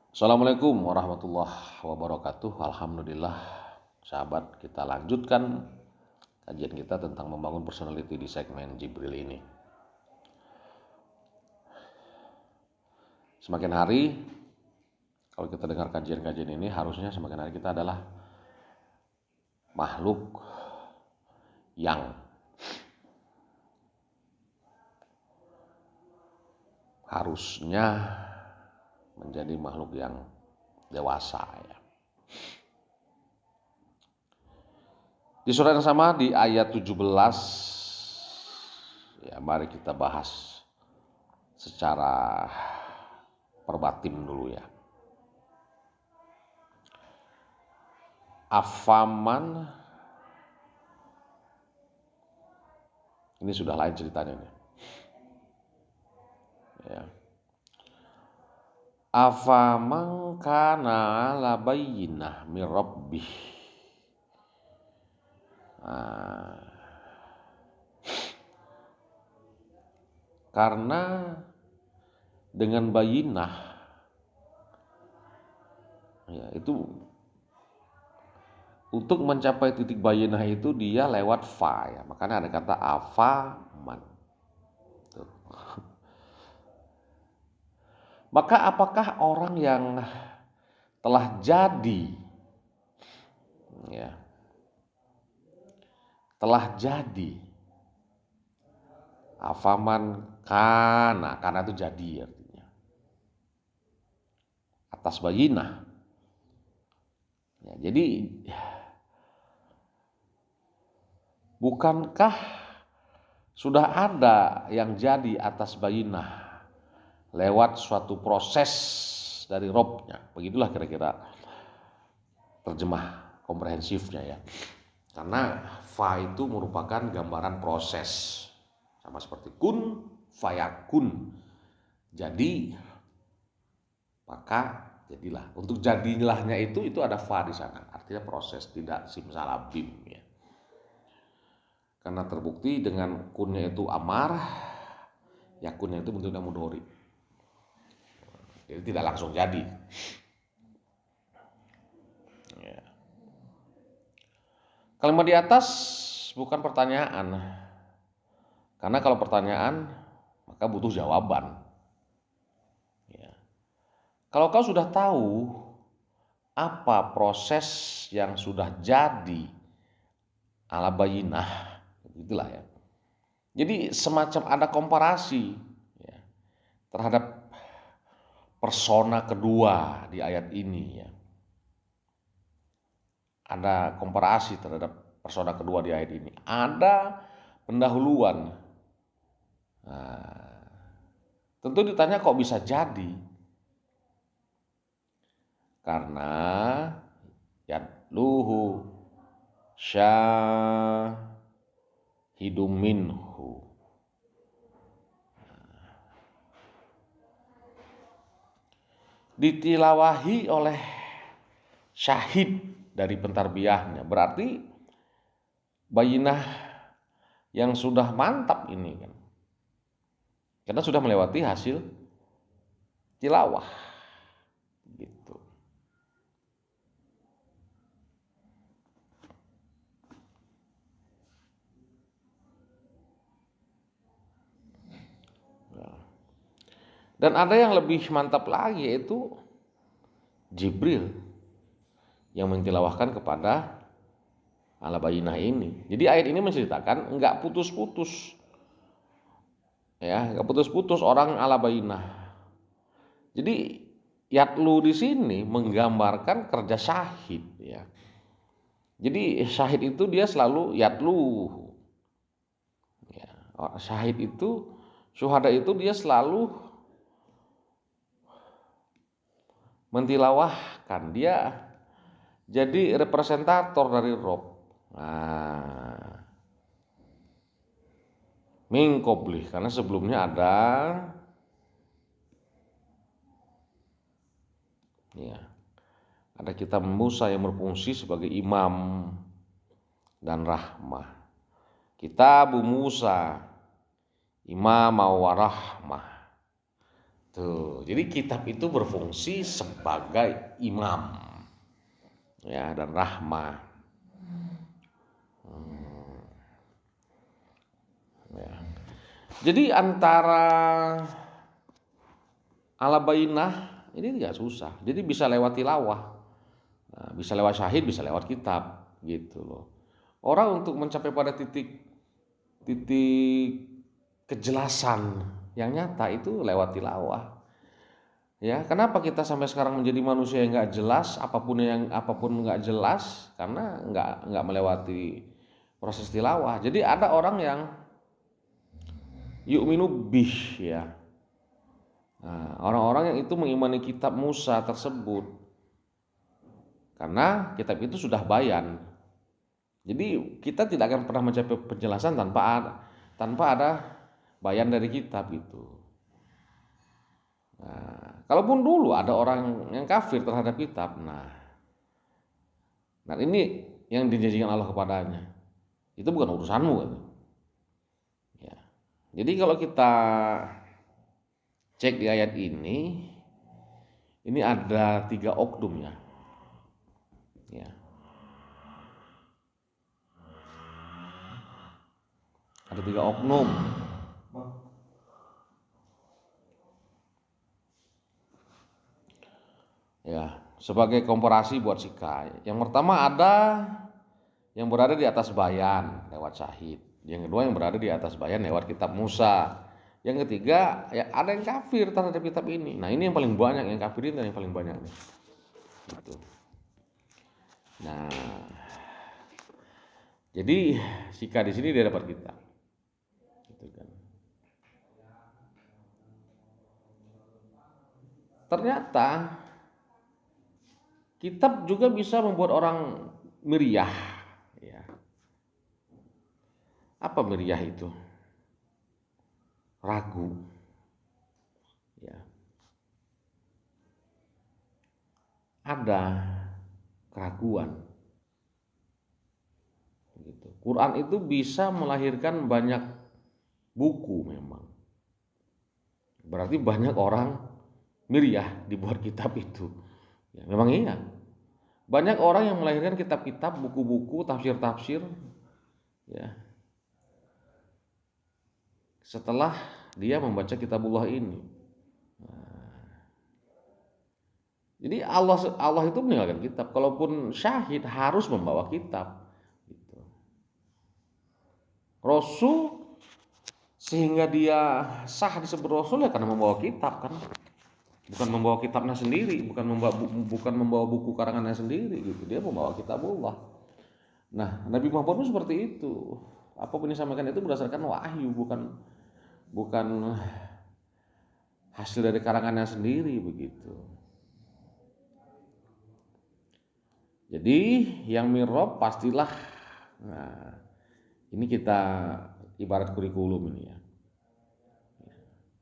Assalamualaikum warahmatullahi wabarakatuh. Alhamdulillah, sahabat, kita lanjutkan kajian kita tentang membangun personality di segmen Jibril ini. Semakin hari, kalau kita dengar kajian-kajian ini, harusnya semakin hari kita adalah makhluk yang harusnya menjadi makhluk yang dewasa ya. Di surah yang sama di ayat 17 ya, mari kita bahas secara perbatin dulu ya. Afaman, ini sudah lain ceritanya nih. Ya. Afaman kana ala bayyinah min rabbih. Karena dengan bayinah ya, itu untuk mencapai titik bayinah itu dia lewat fa ya. Makanya ada kata afaman. Tuh. Maka apakah orang yang telah jadi ya, telah jadi afaman karena itu jadi artinya atas bayinah ya, jadi bukankah sudah ada yang jadi atas bayinah lewat suatu proses dari Robnya? Begitulah kira-kira terjemah komprehensifnya ya. Karena fa itu merupakan gambaran proses, sama seperti kun fayakun. Jadi maka jadilah. Untuk jadilahnya itu ada fa di sana. Artinya proses, tidak simsalabim ya. Karena terbukti dengan kunnya itu amar, yakunnya itu bentuknya mudhari. Jadi tidak langsung jadi. Ya. Kalimat di atas bukan pertanyaan. Karena kalau pertanyaan maka butuh jawaban. Ya. Kalau kau sudah tahu apa proses yang sudah jadi ala bayinah, itulah ya. Jadi semacam ada komparasi ya, terhadap persona kedua di ayat ini ya. Ada komparasi terhadap persona kedua di ayat ini. Ada pendahuluan. Nah, tentu ditanya kok bisa jadi? Karena yatluhu syahidum minhu. Ditilawahi oleh syahid dari pentarbiahnya. Berarti bayinah yang sudah mantap ini kan. Karena sudah melewati hasil tilawah. Gitu. Dan ada yang lebih mantap lagi, yaitu Jibril yang mentilawahkan kepada ala bayinah ini. Jadi ayat ini menceritakan enggak putus-putus. Ya, enggak putus-putus orang ala bayinah. Jadi yatlu di sini menggambarkan kerja syahid ya. Jadi syahid itu dia selalu yatlu. Ya, syahid itu, syuhada itu dia selalu mentilawahkan, dia jadi representator dari Rob. Nah, min qoblih, karena sebelumnya ada ya, ada kitab Musa yang berfungsi sebagai imam dan rahmah. Kitab Musa imam wa rahmah. Tuh, jadi kitab itu berfungsi sebagai imam, ya, dan rahmah. Ya. Jadi antara ala bainah ini tidak susah. Jadi bisa lewat tilawah, bisa lewat syahid, bisa lewat kitab, gitu loh. Orang untuk mencapai pada titik kejelasan yang nyata itu lewat tilawah. Ya, kenapa kita sampai sekarang menjadi manusia yang nggak jelas, apapun nggak jelas, karena nggak melewati proses tilawah. Jadi ada orang yang yu'minu bih, ya. Nah, orang-orang yang itu mengimani kitab Musa tersebut, karena kitab itu sudah bayan. Jadi kita tidak akan pernah mencapai penjelasan tanpa ada bayan dari kitab itu. Nah, kalaupun dulu ada orang yang kafir terhadap kitab, nah ini yang dijanjikan Allah kepadanya, itu bukan urusanmu, kan? Ya. Jadi kalau kita cek di ayat ini ada 3 oknum, ya. Ya. Ada 3 oknum. Ya, sebagai komparasi buat Sika. Yang pertama ada yang berada di atas bayan lewat syahid. Yang kedua yang berada di atas bayan lewat kitab Musa. Yang ketiga, ya ada yang kafir terhadap kitab ini. Nah, ini yang paling banyak, yang kafirin dan yang paling banyak nih. Gitu. Nah, jadi Sika di sini dia dapat kitab. Gitu kan. Ternyata kitab juga bisa membuat orang meriah, ya. Apa meriah itu? Ragu, ya. Ada keraguan. Gitu. Quran itu bisa melahirkan banyak buku memang. Berarti banyak orang meriah dibuat kitab itu. Ya, memang iya. Banyak orang yang melahirkan kitab-kitab, buku-buku, tafsir-tafsir, ya. Setelah dia membaca kitabullah ini. Nah, jadi Allah itu meninggalkan kitab. Kalaupun syahid harus membawa kitab. Gitu. Rasul sehingga dia sah disebut rasul ya karena membawa kitab, kan. Bukan membawa kitabnya sendiri, bukan membawa buku karangannya sendiri, gitu. Dia membawa kitabullah. Nah, Nabi Muhammad pun seperti itu. Apapun yang disampaikan itu berdasarkan wahyu, bukan hasil dari karangannya sendiri, begitu. Jadi yang mirob pastilah. Nah, ini kita ibarat kurikulum ini, ya.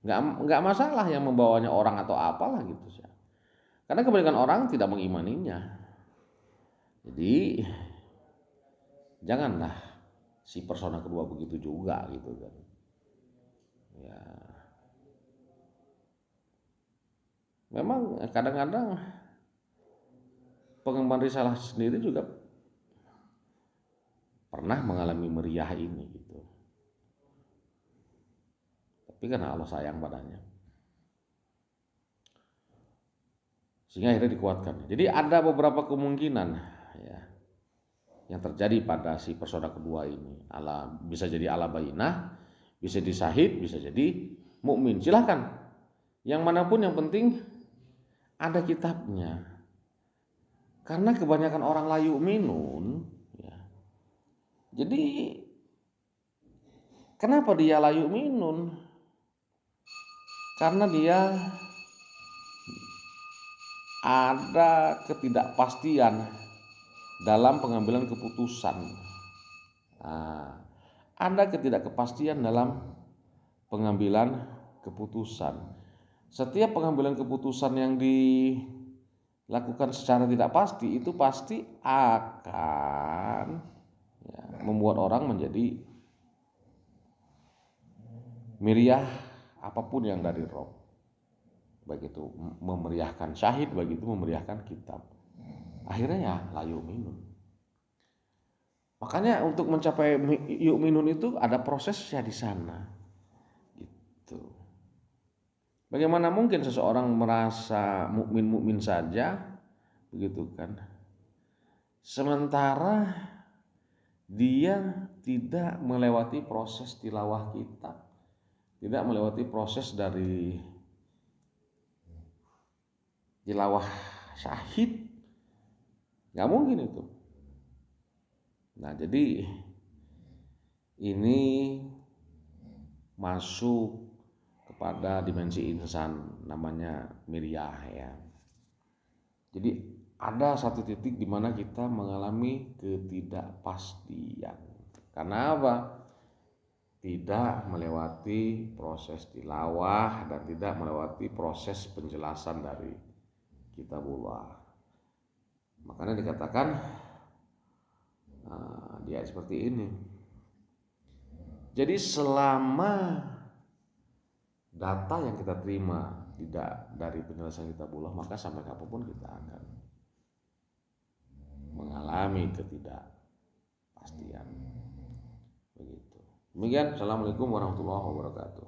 Nggak masalah yang membawanya orang atau apalah gitu, ya. Karena kebanyakan orang tidak mengimaninya. Jadi janganlah si persona kedua begitu juga, gitu kan. Ya. Memang kadang-kadang pengemban risalah sendiri juga pernah mengalami meriah ini, gitu. Tapi karena Allah sayang padanya, sehingga akhirnya dikuatkan. Jadi ada beberapa kemungkinan, ya, yang terjadi pada si persona kedua ini. Bisa jadi ala bainah, bisa jadi syahid, bisa jadi mukmin. Silahkan, yang manapun, yang penting ada kitabnya. Karena kebanyakan orang la yu'minun, ya. Jadi kenapa dia la yu'minun? Karena dia ada ketidakpastian dalam pengambilan keputusan. Nah, ada ketidakpastian dalam pengambilan keputusan. Setiap pengambilan keputusan yang dilakukan secara tidak pasti itu pasti akan, ya, membuat orang menjadi miriah apapun yang dari Rob. baik itu memeriahkan syahid, baik itu memeriahkan kitab. Akhirnya ya la yu'minun. Makanya untuk mencapai yu'minun itu ada prosesnya di sana. Gitu. Bagaimana mungkin seseorang merasa mukmin saja, begitu kan? Sementara dia tidak melewati proses tilawah kitab, tidak melewati proses dari tilawah syahid, nggak mungkin itu. Nah, jadi ini masuk kepada dimensi insan, namanya miryah ya. Jadi ada satu titik di mana kita mengalami ketidakpastian. Karena apa? Tidak melewati proses tilawah dan tidak melewati proses penjelasan dari kitabullah. Makanya dikatakan dia seperti ini. Jadi selama data yang kita terima tidak dari penjelasan kitabullah, maka sampai kapanpun kita akan mengalami ketidakpastian. Begitu. Demikian. Assalamualaikum warahmatullahi wabarakatuh.